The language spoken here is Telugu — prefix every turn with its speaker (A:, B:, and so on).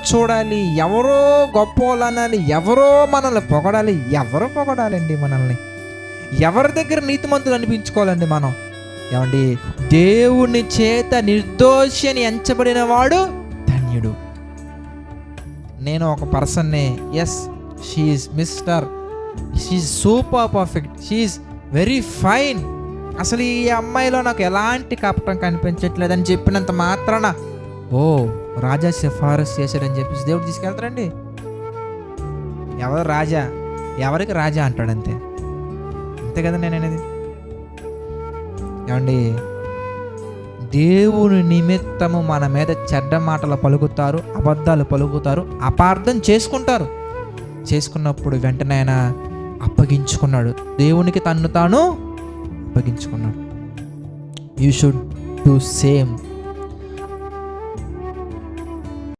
A: చూడాలి, ఎవరో గొప్పోళ్ళు అనాలి, ఎవరో మనల్ని పొగడాలి. ఎవరో పొగడాలండి మనల్ని? ఎవరి దగ్గర నీతిమంతులు అనిపించుకోవాలండి మనం? ఏమండి, దేవుని చేత నిర్దోషి అని ఎంచబడిన వాడు ధన్యుడు. నేను ఒక పర్సన్ని, yes she's mister, she's super perfect, she's very fine, అసలు ఈ అమ్మాయిలో నాకు ఎలాంటి కపటం కనిపించట్లేదని చెప్పినంత మాత్రాన ఓ రాజా సిఫారసు చేశాడని చెప్పేసి దేవుడు తీసుకెళ్తారండి? ఎవరు రాజా, ఎవరికి రాజా అంటాడంతే. అంతే కదా నేను అనేది. ఏమండి, దేవుని నిమిత్తము మన మీద చెడ్డ మాటలు పలుకుతారు, అబద్ధాలు పలుకుతారు, అపార్థం చేసుకున్నప్పుడు వెంటనే ఆయన అప్పగించుకున్నాడు, దేవునికి తన్ను తాను అప్పగించుకున్నాడు. You should do same.